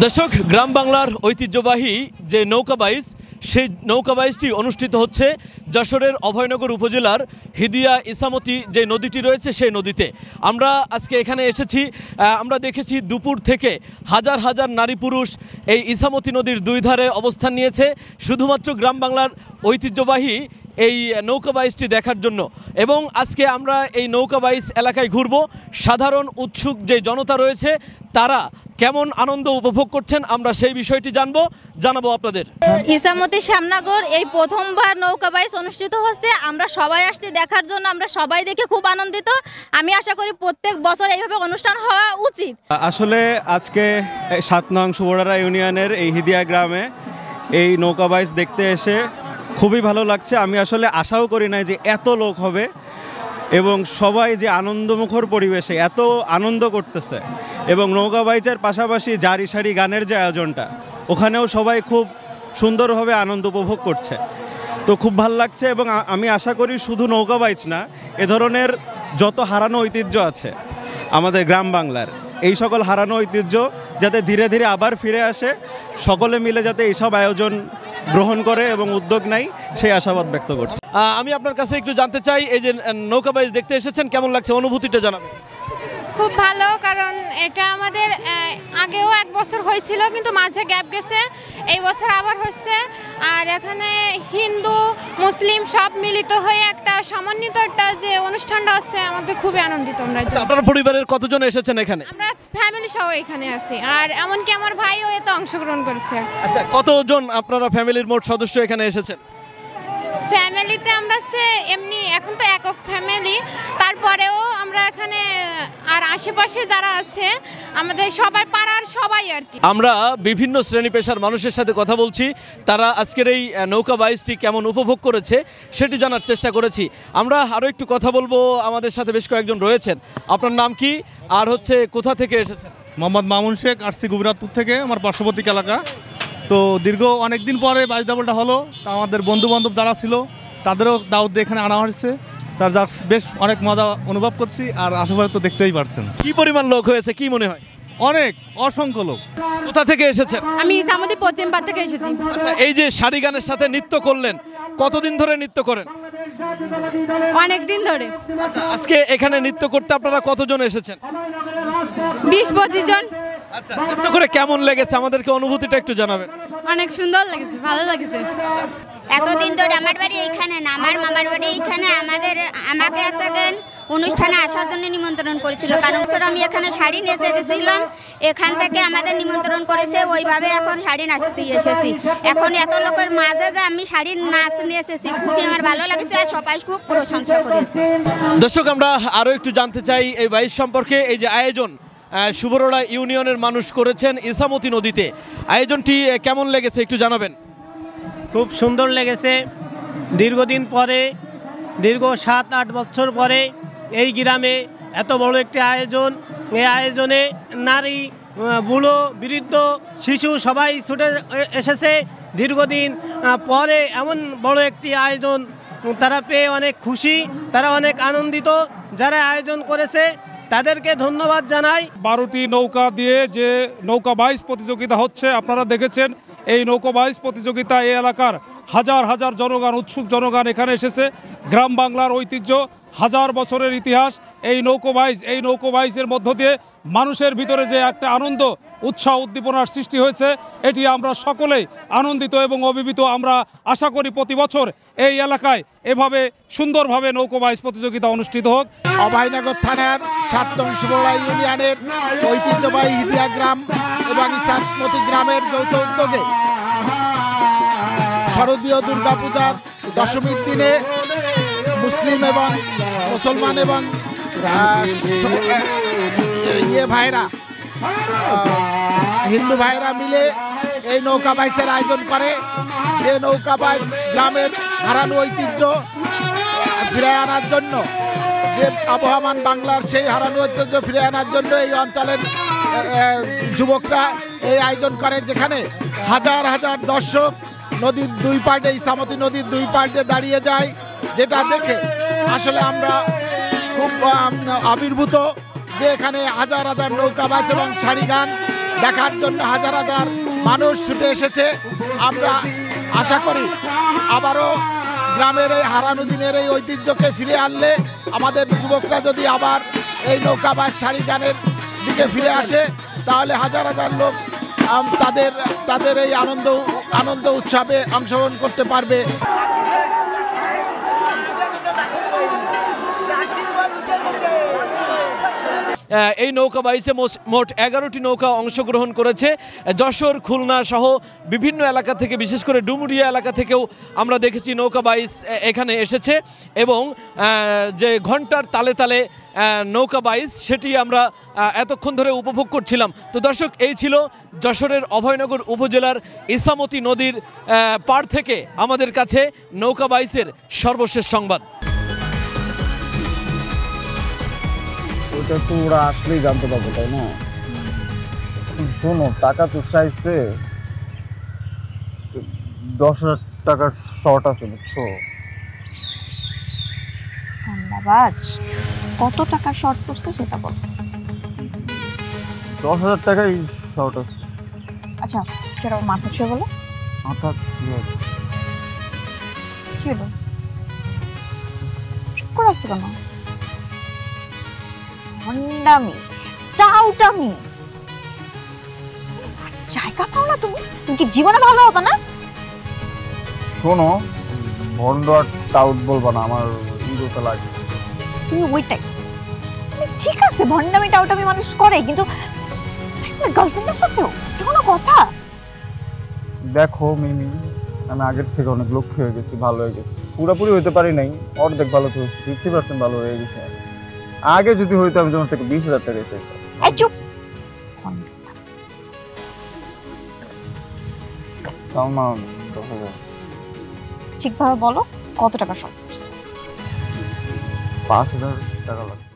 দর্শক, গ্রাম বাংলার ঐতিহ্যবাহী যে নৌকা বাইচ, সেই নৌকা বাইচটি অনুষ্ঠিত হচ্ছে যশোরের অভয়নগর উপজেলার হিদিয়া ইসামতি যে নদীটি রয়েছে সেই নদীতে। আমরা আজকে এখানে এসেছি, আমরা দেখেছি দুপুর থেকে হাজার হাজার নারী পুরুষ এই ইসামতি নদীর দুই ধারে অবস্থান নিয়েছে শুধুমাত্র গ্রাম বাংলার ঐতিহ্যবাহী এই নৌকা বাইচটি দেখার জন্য। এবং আজকে আমরা এই নৌকা বাইচ এলাকায় ঘুরব। সাধারণ উৎসুক যে জনতা রয়েছে তারা কেমন আনন্দ উপভোগ করছেন আমরা সেই বিষয়টি জানাবো আপনাদের। ইসামতি শ্যামনগর এই প্রথমবার নৌকা বাইচ অনুষ্ঠিত হচ্ছে। আমরা সবাই আসছি দেখার জন্য, আমরা সবাই দেখে খুব আনন্দিত। আমি আশা করি প্রত্যেক বছর এইভাবে অনুষ্ঠান হওয়া উচিত। আসলে আজকে ৭ নং সুবরারা ইউনিয়নের এই হিদিয়া গ্রামে এই নৌকা বাইচ দেখতে এসে খুবই ভালো লাগছে। আমি আসলে আশাও করি নাই যে এত লোক হবে এবং সবাই যে আনন্দমুখর পরিবেশে এত আনন্দ করতেছে। এবং নৌকা বাইচের পাশাপাশি জারি সারি গানের যে আয়োজনটা, ওখানেও সবাই খুব সুন্দরভাবে আনন্দ উপভোগ করছে। তো খুব ভালো লাগছে এবং আমি আশা করি শুধু নৌকা বাইচ না, এ ধরনের যত হারানো ঐতিহ্য আছে আমাদের গ্রাম বাংলার, এই সকল হারানো ঐতিহ্য যাতে ধীরে ধীরে আবার ফিরে আসে, সকলে মিলে যাতে এইসব আয়োজন গ্রহণ করে এবং উদ্যোগ নেয়, সেই আশাবাদ ব্যক্ত করছি। আমি আপনার কাছে একটু জানতে চাই, এই যে নৌকা বাইচ দেখতে এসেছেন, কেমন লাগছে, অনুভূতিটা জানাবেন। খুব ভালো, কারণ এটা আমাদের আগেও 1 বছর হয়েছিল, কিন্তু মাঝে গ্যাপ গেছে, এই বছর আবার হচ্ছে। আর এখানে হিন্দু মুসলিম সব মিলিত হয়ে একটা সমন্বিত একটা যে অনুষ্ঠানটা হচ্ছে, আমাদের খুবই আনন্দিত। আমরা আপনার পরিবারের কতজন এসেছেন এখানে? আমরা ফ্যামিলি সহ এখানে আছি, আর এমনকি আমার ভাইও এতে অংশগ্রহণ করেছে। আচ্ছা, কতজন আপনারা ফ্যামিলির মোট সদস্য এখানে এসেছেন? ফ্যামিলিতে আমরা এমনি এখন তো একক ফ্যামিলি, তারপরেও আমরা এখানে আর আশেপাশে যারা আছে আমাদের সবার পাড়ার সবাই আর কি। আমরা বিভিন্ন শ্রেণী পেশার মানুষের সাথে কথা বলছি, তারা আজকের এই নৌকা বাইচটি কেমন উপভোগ করেছে সেটি জানার চেষ্টা করেছি। আমরা আরও একটু কথা বলবো, আমাদের সাথে বেশ কয়েকজন রয়েছেন। আপনার নাম কি আর কোথা থেকে এসেছেন? মোহাম্মদ মামুন শেখ, আসছি গোবিনাথপুর থেকে, আমার পার্শ্ববর্তী এলাকা। তো দীর্ঘ অনেক দিন পরে বাইচ ডাবলটা হলো, তা আমাদের বন্ধু বান্ধব যারা ছিল তাদেরও দাওয়াত দিয়ে এখানে আনা হয়েছে। তার যা বেশ অনেক মজা অনুভব করছি, আর আশেপাশে তো দেখতেই পারছেন কি পরিমাণ লোক হয়েছে, কি মনে হয়? অনেক, অসংখ্য লোক। কোথা থেকে এসেছেন? আমি ইসামতি পশ্চিমপাড় থেকে এসেছি। আচ্ছা, এই যে সারি গানের সাথে নৃত্য করলেন, কতদিন ধরে নৃত্য করেন? অনেক দিন ধরে। আচ্ছা, আজকে এখানে নৃত্য করতে আপনারা কতজন এসেছেন? 20-25 জন। আচ্ছা, নৃত্য করে কেমন লেগেছে আমাদেরকে অনুভূতিটা একটু জানাবেন। অনেক সুন্দর লেগেছে, ভালো লেগেছে। এতদিন ধরে আমার বাড়ি এইখানে না, আমার মামার বাড়ি এইখানে। আমাকে সেকেন্ড অনুষ্ঠানে আসার জন্য নিমন্ত্রণ করেছিল, কারণ স্যার আমি এখানে শাড়ি নেচে গেছিলাম, এখান থেকে আমাদের নিমন্ত্রণ করেছে, ওইভাবে এখন শাড়ি নাচতে এসেছি। এখন এত লোকের মাঝে যে আমি শাড়ির নাচ নিয়ে এসেছি, খুবই আমার ভালো লাগছে, আর সবাই খুব প্রশংসা করেছে। দর্শক, আমরা আরও একটু জানতে চাই এই বাইচ সম্পর্কে। এই যে আয়োজন সুবরারা ইউনিয়নের মানুষ করেছেন ইসামতি নদীতে, আয়োজনটি কেমন লেগেছে একটু জানাবেন। খুব সুন্দর লেগেছে। দীর্ঘদিন পরে, দীর্ঘ 7-8 বছর পরে এই গ্রামে এত বড় একটি আয়োজন। এই আয়োজনে নারী, বুড়ো, বৃদ্ধ, শিশু সবাই ছুটে এসেছে। দীর্ঘদিন পরে এমন বড় একটি আয়োজন তারা পেয়ে অনেক খুশি, তারা অনেক আনন্দিত। যারা আয়োজন করেছে তাদেরকে ধন্যবাদ জানাই। 12টি নৌকা দিয়ে যে নৌকা বাইচ প্রতিযোগিতা হচ্ছে, আপনারা দেখেছেন এই নৌকা বাইচ প্রতিযোগিতা এই এলাকার হাজার হাজার জনগণ, উৎসুক জনগণ এখানে এসেছে। গ্রাম বাংলার ঐতিহ্য, হাজার বছরের ইতিহাস এই নৌকা বাইচ। এই নৌকা বাইচের মধ্য দিয়ে মানুষের ভিতরে যে একটা আনন্দ, উৎসাহ, উদ্দীপনার সৃষ্টি হয়েছে, এটি আমরা সকলেই আনন্দিত এবং অভিভূত। আমরা আশা করি প্রতি বছর এই এলাকায় এভাবে সুন্দরভাবে নৌকা বাইচ প্রতিযোগিতা অনুষ্ঠিত হোক। অভয়নগর থানার 7 নং সুবরারা ইউনিয়নের ঐতিহ্যবাহী হিদিয়া গ্রাম এবং ইসামতি গ্রামের যৌথ উদ্যোগে শারদীয় দুর্গাপূজার দশমীর দিনে মুসলিম এবং মুসলমান এবং হিন্দু ভাইরা মিলে এই নৌকা বাইচের আয়োজন করে। এই নৌকা বাইচ গ্রামের হারানো ঐতিহ্য ফিরে আনার জন্য, যে আবহমান বাংলার সেই হারানো ঐতিহ্য ফিরে আনার জন্য এই অঞ্চলের যুবকরা এই আয়োজন করে, যেখানে হাজার হাজার দর্শক নদীর দুই পাড়ে, ইসামতি নদীর দুই পাড়ে দাঁড়িয়ে যায়, যেটা দেখে আসলে আমরা খুব আবির্ভূত যে এখানে হাজার হাজার নৌকা বাইচ এবং শাড়ি গান দেখার জন্য হাজার হাজার মানুষ ছুটে এসেছে। আমরা আশা করি আবারও গ্রামের এই হারানো দিনের এই ঐতিহ্যকে ফিরে আনলে আমাদের যুবকরা যদি আবার এই নৌকাবাজ শাড়ি গানের দিকে ফিরে আসে তাহলে হাজার হাজার লোক তাদের এই আনন্দ উৎসবে অংশগ্রহণ করতে পারবে। এই নৌকা বাইচে মোট 11টি নৌকা অংশগ্রহণ করেছে। যশোর, খুলনা সহ বিভিন্ন এলাকা থেকে, বিশেষ করে ডুমুরিয়া এলাকা থেকেও আমরা দেখেছি নৌকা বাইচ এখানে এসেছে এবং যে ঘন্টার তালে তালে নৌকা বাইচ সেটি আমরা এতক্ষণ ধরে উপভোগ করছিলাম। তো দর্শক, এই ছিল যশোরের অভয়নগর উপজেলার ইসামতি নদীর পাড় থেকে আমাদের কাছে নৌকা বাইচের সর্বশেষ সংবাদ। ওটা তো ওরা আসলেই জানতে পারবো, তাই না? শোনো, টাকা তো চাইছে, 10,000 টাকার শর্ট আছে, বুঝছো? ধন্যবাদ। কত টাকা শর্ট পড়ছে সেটা বল। 10,000 টাকাই শর্ট আছে। আচ্ছা, সেটা মাথা ছুঁয়ে বলো। মাথা কি হলো? চুপ করে আসছো কেন? ভণ্ডামি, টাউটামি, জায়গা পাও না তুমি? তুমি কি জীবনে ভালো হবে না? শোনো, ভন্ড আর টাউট বলবা না, আমার ইগোতে লাগে। তুমি ওইটাই ঠিক আছে, ভণ্ডামি টাউটামি মানুষ করে, কিন্তু গার্লফ্রেন্ডের সাথেও কোনো কথা? দেখো মিমি, আমি আগের থেকে অনেক লক্ষ্য হয়ে গেছি, ভালো হয়ে গেছি। পুরোপুরি হইতে পারি নাই, অর্ধেক ভালো তো 50% ভালো হয়ে গেছে। আগে যদি হইতো আমি তোমার থেকে 20,000 টাকা চাইতাম। চুপ। ঠিকভাবে বলো, কত টাকা শর্ট পড়ছে? 5,000 টাকা লাগবে।